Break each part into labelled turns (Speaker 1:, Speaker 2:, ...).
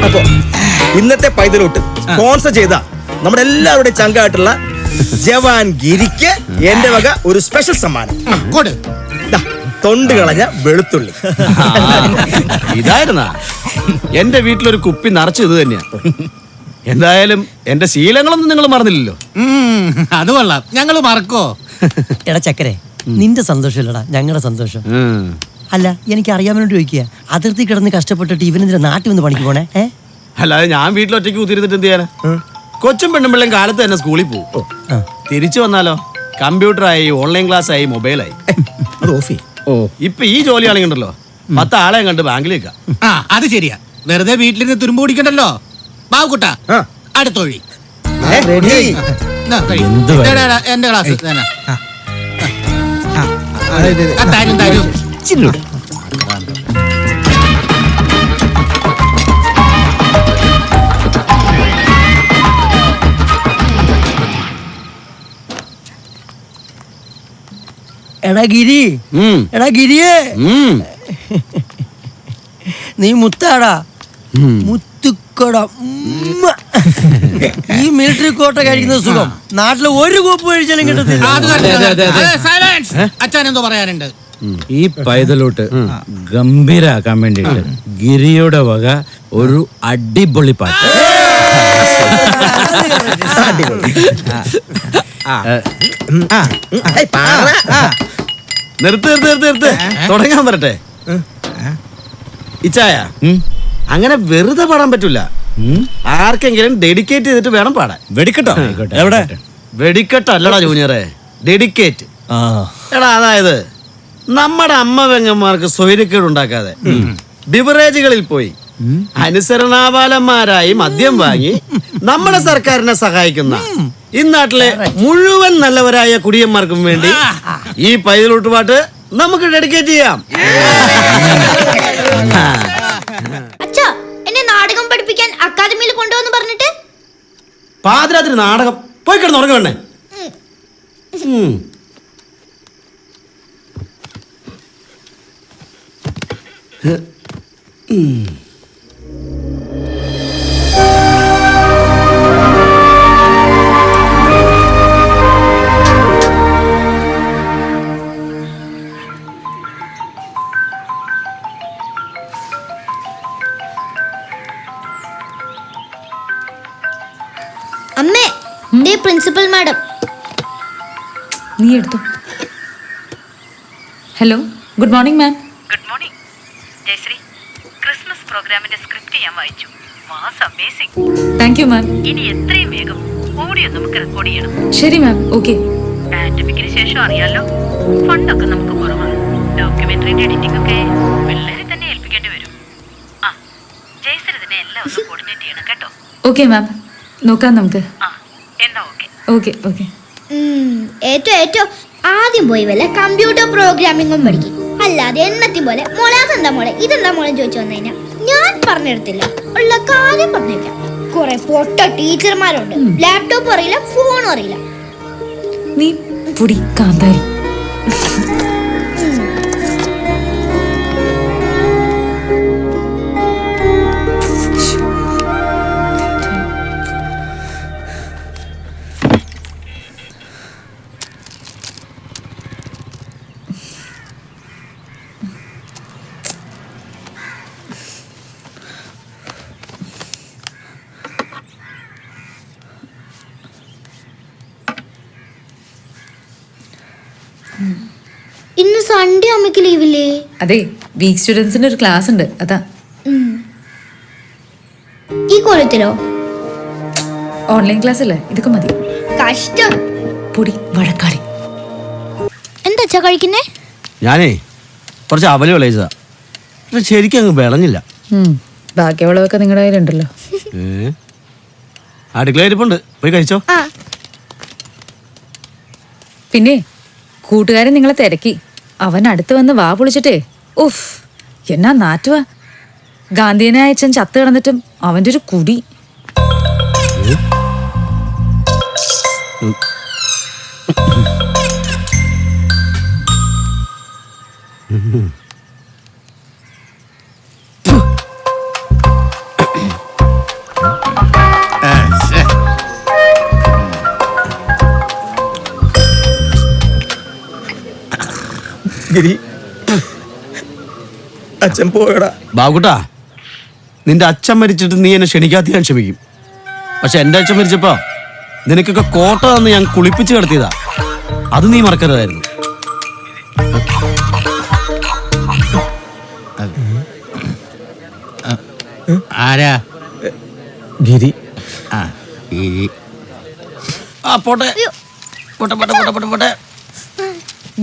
Speaker 1: അപ്പൊ ഇന്നത്തെ പൈതലോട്ട് സ്പോൺസർ ചെയ്ത നമ്മുടെ എല്ലാവരുടെയും ചങ്കായിട്ടുള്ള ജവാൻ ഗിരിക്ക് എന്റെ വക ഒരു സ്പെഷ്യൽ സമ്മാനം. തൊണ്ട് കളഞ്ഞ വെളുത്തുള്ളി.
Speaker 2: ഇതായിരുന്നാ എന്റെ വീട്ടിലൊരു കുപ്പി നിറച്ച് ഇത് തന്നെയാ. എന്തായാലും എന്റെ ശീലങ്ങളൊന്നും നിങ്ങൾ മറന്നില്ലല്ലോ.
Speaker 3: അത് കൊള്ളാം, ഞങ്ങള് മറക്കോ?
Speaker 4: എടാ ചക്കരെ, നിന്റെ സന്തോഷമില്ലടാ ഞങ്ങളുടെ സന്തോഷം. അല്ല, എനിക്ക് അറിയാൻ വേണ്ടി ചോദിക്കുക, അതിർത്തി കിടന്ന് കഷ്ടപ്പെട്ടിട്ട് ഇവനെന്തിനാ നാട്ടിൽ വന്ന് പണിക്ക് പോണേ?
Speaker 2: അല്ലാതെ ഞാൻ വീട്ടിലൊറ്റയ്ക്ക് കുത്തിരുന്നിട്ട് എന്ത് ചെയ്യാനാ? കൊച്ചും പെണ്ണുമ്പിള്ളും കാലത്ത് തന്നെ സ്കൂളിൽ പോകും. തിരിച്ചു വന്നാലോ കമ്പ്യൂട്ടറായി, ഓൺലൈൻ ക്ലാസ് ആയി, മൊബൈലായി. ഇപ്പൊ ഈ ജോലിയാണെങ്കിണ്ടല്ലോ 10 ആളെ കണ്ട് ബാങ്കിലേക്കാ.
Speaker 3: അത് ശരിയാ, വെറുതെ വീട്ടിലിരുന്ന് തുരുമ്പ് പിടിക്കണ്ടല്ലോ. ബാബുക്കുട്ട, അടുത്ത വഴി. എന്റെ ക്ലാസ് തരും തരും.
Speaker 4: എടാ ഗിരി, എടാ ഗിരിയേ, നീ മുത്താടാ, മുത്തുക്കട. ഈ മിലിറ്ററി കോട്ട കഴിക്കുന്ന സുഖം നാട്ടില് ഒരു കോപ്പ് കഴിച്ചാലും കിട്ടത്തില്ല.
Speaker 3: അച്ഛൻ എന്തോ പറയാനുണ്ട്?
Speaker 5: ഈ പൈതലോട്ട് ഗംഭീരാക്കാൻ വേണ്ടിട്ട് ഗിരിയുടെ വക ഒരു അടിപൊളി പാട്ട്.
Speaker 2: നിർത്ത് തുടങ്ങാൻ പറട്ടെ. ഇച്ചായ, അങ്ങനെ വെറുതെ പാടാൻ പറ്റൂല. ആർക്കെങ്കിലും ഡെഡിക്കേറ്റ് ചെയ്തിട്ട് വേണം പാടാൻ.
Speaker 5: വെടിക്കെട്ടോ? എവിടെ?
Speaker 2: വെടിക്കെട്ടല്ലടാ ജൂനിയറെ, ഡെഡിക്കേറ്റ്. എടാ, അതായത് നമ്മുടെ അമ്മ പെങ്ങന്മാർക്ക് സ്വൈര്യക്കേട് ഉണ്ടാക്കാതെ ബിവറേജുകളിൽ പോയി അനുസരണാപാലന്മാരായി മദ്യം വാങ്ങി നമ്മുടെ സർക്കാരിനെ സഹായിക്കുന്ന ഇന്നാട്ടിലെ മുഴുവൻ നല്ലവരായ കുടിയന്മാർക്കും വേണ്ടി ഈ പൈതലോട്ട് പാട്ട് നമുക്ക് ഡെഡിക്കേറ്റ് ചെയ്യാം.
Speaker 6: അച്ഛാ, എന്നെ നാടകം പഠിപ്പിക്കാൻ അക്കാദമിയിൽ കൊണ്ടുവന്ന് പറഞ്ഞിട്ട്
Speaker 2: പാതിരാത്രി നാടകം പോയി കിടന്ന് ഉറങ്ങണേ.
Speaker 6: അമ്മേ, പ്രിൻസിപ്പൽ മാഡം.
Speaker 7: നീ എടുത്തോ. Hello, good morning ma'am.
Speaker 8: Good morning Jayashree. Christmas പ്രോഗ്രാമിന്റെ സ്ക്രിപ്റ്റ് ഞാൻ വായിച്ചു. Was amazing.
Speaker 7: Thank you ma'am.
Speaker 8: ഇനി എത്രയും വേഗം ഓഡിയോ നമുക്ക് റെക്കോർഡ് ചെയ്യണം.
Speaker 7: ശരി മാം, ഓക്കെ.
Speaker 8: പാൻഡമിക്കിന് ശേഷം അറിയാലോ, ഫണ്ടൊക്കെ നമുക്ക് കുറവാണ്. ഡോക്യുമെന്ററിന്റെ എഡിറ്റിംഗ് ഒക്കെ പിള്ളേരെ തന്നെ ഏൽപ്പിക്കേണ്ടി വരും. ആ, ജയശ്രീ ഇതിനെ എല്ലാം ഒന്ന് കോർഡിനേറ്റ് ചെയ്യണം കേട്ടോ.
Speaker 7: ഓക്കെ മാം, നോക്കാം നമുക്ക്.
Speaker 8: എന്നാ ഓക്കെ.
Speaker 7: Okay okay.
Speaker 6: ഏറ്റവും ആദ്യം പോയി വല്ല കമ്പ്യൂട്ടർ പ്രോഗ്രാമിംഗും പഠിക്കും. അല്ലാതെ എന്നത്തി പോലെ മോളാതെന്താ മോളെ ഇതെന്താ മോളെ ചോദിച്ചു വന്നതിനാ ഞാൻ പറഞ്ഞെടുത്തില്ല. ഉള്ള കാര്യം പറഞ്ഞേക്കാം. കുറെ പൊട്ട ടീച്ചർമാരുണ്ട്. ലാപ്ടോപ്പ് അറിയില്ല, ഫോണും അറിയില്ല.
Speaker 7: നീ പൊടി കാന്താരി.
Speaker 6: ഇന്ന് സൺഡേ അമ്മയ്ക്ക് ലീവില്ലേ?
Speaker 7: അതെ, വീക്ക് സ്റ്റുഡൻസിന്റെ ഒരു ക്ലാസ് ഉണ്ട്, അതാ.
Speaker 6: ഈ കൊല്ലത്തിലോ?
Speaker 7: ഓൺലൈൻ ക്ലാസ് അല്ലേ, ഇതൊക്കെ മതി.
Speaker 6: കഷ്ടം.
Speaker 7: പൊടി വഴക്കാളി.
Speaker 6: എന്താ കഴിക്കുന്നേ?
Speaker 2: ഞാനേ കുറച്ച് അവല് വിളയിച്ചതാ, പക്ഷെ ശരിക്കും അങ്ങ് വിളഞ്ഞില്ല.
Speaker 7: ബാക്കിയുള്ളതൊക്കെ നിങ്ങളുടെ കയ്യിലുണ്ടല്ലോ.
Speaker 2: അടുക്കളയിരിപ്പുണ്ട്, പോയി കഴിച്ചോ.
Speaker 7: പിന്നെ കൂട്ടുകാരൻ നിങ്ങളെ തിരക്കി. അവൻ അടുത്ത് വന്ന് വാ പൊളിച്ചിട്ടേ ഉഫ്, എന്നാ നാറ്റുവാ. ഗാന്ധിയനെ അയച്ചൻ ചത്ത് കിടന്നിട്ടും അവന്റെ ഒരു കുടി.
Speaker 1: ഗിരി അച്ഛൻ പോയടാ.
Speaker 2: ബാബുക്കുട്ടാ, നിന്റെ അച്ഛൻ മരിച്ചിട്ട് നീ എന്നെ ക്ഷണിക്കാത്ത ഞാൻ ക്ഷമിക്കും. പക്ഷെ എന്റെ അച്ഛൻ മരിച്ചപ്പോ നിനക്കൊക്കെ കോട്ട തന്ന് ഞാൻ കുളിപ്പിച്ച് കിടത്തിയതാ. അത് നീ മറക്കരുതായിരുന്നു.
Speaker 3: ആരാ?
Speaker 1: ഗിരി.
Speaker 3: ആ, ഈ
Speaker 2: ആ പോട്ടെ പോട്ടെ പോട്ടെ പോട്ടെ പോട്ടെ പോട്ടെ.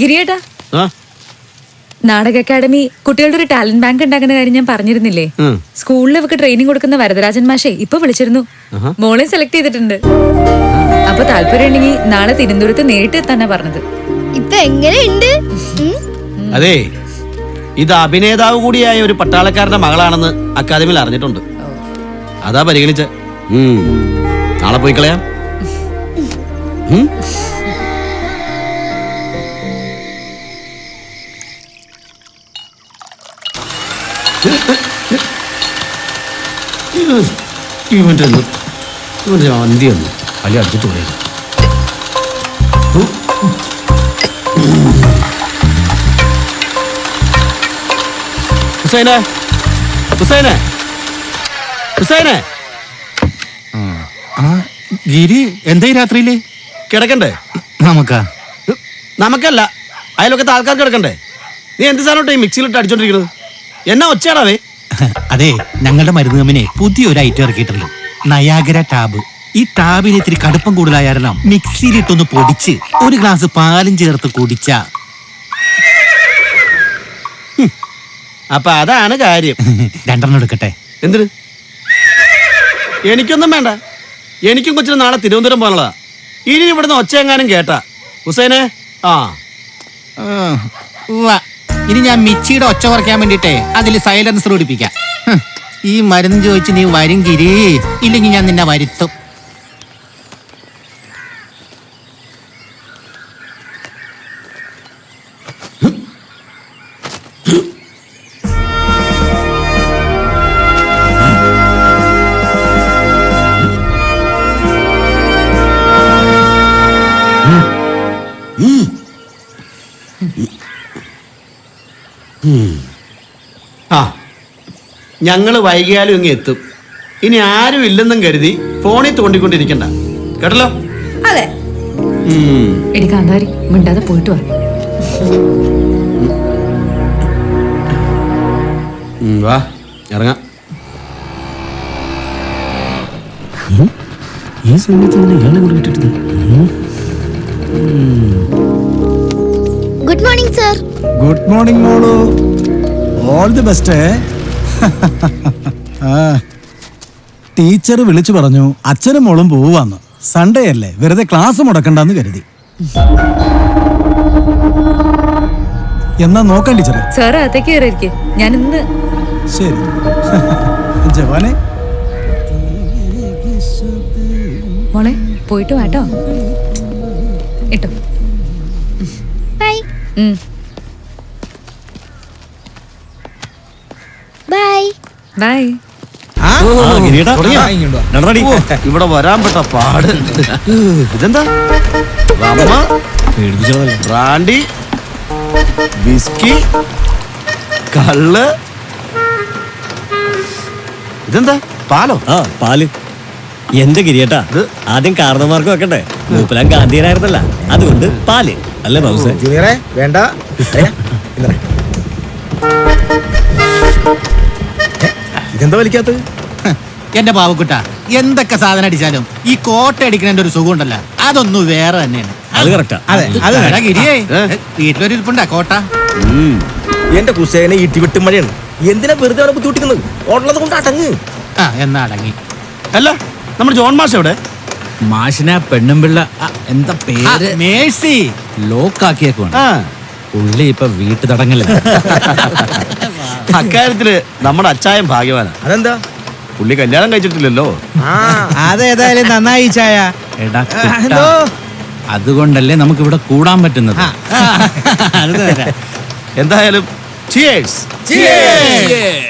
Speaker 7: ഗിരിയേട്ടാ,
Speaker 2: ആ
Speaker 7: നാടക അക്കാദമി കുട്ടികളുടെ ഒരു ടാലന്റ് ബാങ്ക് ഉണ്ടാക്കുന്ന കാര്യം ഞാൻ പറഞ്ഞിരുന്നില്ലേ? സ്കൂളിൽ ഇവക്ക് ട്രെയിനിങ് കൊടുക്കുന്ന വരദരാജൻ മാഷെ ഇപ്പൊ വിളിച്ചിരുന്നു. മോളെ സെലക്ട് ചെയ്തിട്ടുണ്ട്. അപ്പൊ താല്പര്യം ഉണ്ടെങ്കിൽ നാളെ തിരുവനന്തപുരത്ത് നേരിട്ട് എത്താനാ പറഞ്ഞത്.
Speaker 6: ഇപ്പൊ എങ്ങനെയുണ്ട്?
Speaker 2: അതെ, ഇത് അഭിനേതാവ് കൂടിയായ ഒരു പട്ടാളക്കാരന്റെ മകളാണെന്ന് അക്കാദമിയിൽ അറിഞ്ഞിട്ടുണ്ട്. അതാ പരിഗണിച്ച. നാളെ പോയി കളയാം. ഇവന്റെ അന്തി ഒന്ന് അല്ലെ അടിച്ചിട്ട് പോയത്. ഹുസൈനെ, ഹുസൈനെ, ഹുസൈനെ.
Speaker 3: ആ ഗിരി എന്തായി രാത്രിയില്
Speaker 2: കിടക്കണ്ടേ? നമുക്കല്ല, അതിലൊക്കെ ആൾക്കാർ കിടക്കണ്ടേ? നീ എന്ത് സാധനം ഈ മിക്സിയിലിട്ട് അടിച്ചോണ്ടിരിക്കുന്നത്? എന്നാ ഒച്ചയാടാവേ?
Speaker 3: അതെ, ഞങ്ങളുടെ മരുന്ന് കമ്പനി പുതിയൊരു ഐറ്റം ഇറക്കിയിട്ടുണ്ട്, നയാഗര ടാബ്. ഈ ടാബിന് ഇത്തിരി കടുപ്പം കൂടുതലായ കാരണം മിക്സിയിലിട്ടൊന്ന് പൊടിച്ച് ഒരു ഗ്ലാസ് പാലും ചേർത്ത് കുടിച്ച.
Speaker 2: അപ്പൊ അതാണ് കാര്യം.
Speaker 3: രണ്ടെണ്ണം എടുക്കട്ടെ?
Speaker 2: എന്തിന്? എനിക്കൊന്നും വേണ്ട. എനിക്കും കൊച്ചിന് നാളെ തിരുവനന്തപുരം പോകാനുള്ളതാ. ഇനി ഇവിടുന്ന് ഒച്ചയെങ്ങാനും കേട്ടാ ഹുസൈനെ. ആ
Speaker 3: ഇനി ഞാൻ മിക്സിയുടെ ഒച്ച കുറയ്ക്കാൻ വേണ്ടിട്ടേ അതിൽ സൈലൻസർ പിടിപ്പിക്കാം. ഈ മരുന്ന് ചോദിച്ച് നീ വരും ഗിരി, ഇല്ലെങ്കിൽ ഞാൻ നിന്നെ വരുത്തും.
Speaker 2: ആ ഞങ്ങള് വൈകിയാലും ഇങ്ങ് എത്തും. ഇനി ആരും ഇല്ലെന്നും കരുതി ഫോണിൽ തോണ്ടിക്കൊണ്ടിരിക്കണ്ട, കേട്ടല്ലോ?
Speaker 6: അതെ.
Speaker 7: എടി കാന്താരി, മിണ്ടാതെ പോയിട്ട് വാ.
Speaker 2: വാ ഇറങ്ങാം.
Speaker 5: ഈ സമയത്ത് ഇങ്ങനെ ഇയാളെ കൊണ്ട് കിട്ടിട്ട്.
Speaker 6: Good morning sir.
Speaker 9: Good morning മോളു. All the best. ടീച്ചർ വിളിച്ചു പറഞ്ഞു അച്ഛനും മോളും പോവാന്ന്. സൺഡേ അല്ലേ, വെറുതെ ക്ലാസ് മുടക്കണ്ടെന്ന് കരുതി. എന്നാ നോക്കാം ടീച്ചറെ.
Speaker 7: സാർ അകത്തേക്ക് കയറിയിരിക്കെ. ഞാൻ ഇന്ന്
Speaker 9: ശരി. ജവാനെ
Speaker 7: മോളെ പോയിട്ട് വാട്ടോ. ഇട്ടോ.
Speaker 6: ബൈ.
Speaker 7: ബൈ. ബൈ.
Speaker 2: ഇവിടെ വരാൻ പെട്ട പാട്. ഇതെന്താ? റമ്മ, ബ്രാൻഡി, വിസ്കി, കള്ള്. ഇതെന്താ? പാലോ?
Speaker 5: ആ പാല്. എന്റെ ഗിരിയേട്ടാ, ആദ്യം കാരണന്മാർക്ക് വെക്കട്ടെ. മൂപ്പലാൻ ഗാന്ധിയനായിരുന്നല്ല, അതുകൊണ്ട് പാല് അല്ലേ ബൗസേ?
Speaker 1: ജൂനിയറെ വേണ്ട. ഇതെന്താ വലിക്കാത്തത്?
Speaker 3: എന്റെ പാവക്കുട്ട, എന്തൊക്കെ സാധനം അടിച്ചാലും ഈ കോട്ട അടിക്കുന്നതിന്റെ ഒരു സുഖം ഉണ്ടല്ലോ, അതൊന്നും വേറെ തന്നെയാണ്.
Speaker 5: അത് കറക്റ്റാ.
Speaker 3: അതെ ഗിരിയേ, വീട്ടിലൊരു ഇരിപ്പുണ്ടാ കോട്ട.
Speaker 1: എന്റെ കുസേനെ ഇടിവിട്ട് മഴയാണ്. എന്തിനാ വെറുതെ അവിടെ ബുദ്ധിമുട്ടിക്കുന്നത്? ഉള്ളത് കൊണ്ട് അടങ്ങ്.
Speaker 3: ആ എന്നാ അടങ്ങി.
Speaker 2: അല്ല, നമ്മുടെ ജോൺ മാഷ് എവിടെ?
Speaker 5: മാഷിനെ പെണ്ണുമ്പിള്ള എന്താ പേര്?
Speaker 3: മേഴ്സി.
Speaker 5: ലോക്കാക്കിയേക്കുവാണ്.
Speaker 2: ആ,
Speaker 5: പുള്ളി ഇപ്പൊ വീട്ടു തടങ്ങല.
Speaker 2: അക്കാര്യത്തില് നമ്മുടെ അച്ചായൻ ഭാഗ്യവാനാ.
Speaker 1: അതെന്താ?
Speaker 2: പുള്ളി കല്യാണം കഴിച്ചിട്ടില്ലല്ലോ.
Speaker 3: അതേതായാലും നന്നായി ചായ.
Speaker 5: എടാ കുട്ടാ, അതുകൊണ്ടല്ലേ നമുക്ക് ഇവിടെ കൂടാൻ പറ്റുന്നത്.
Speaker 2: എന്തായാലും cheers.
Speaker 3: Cheers.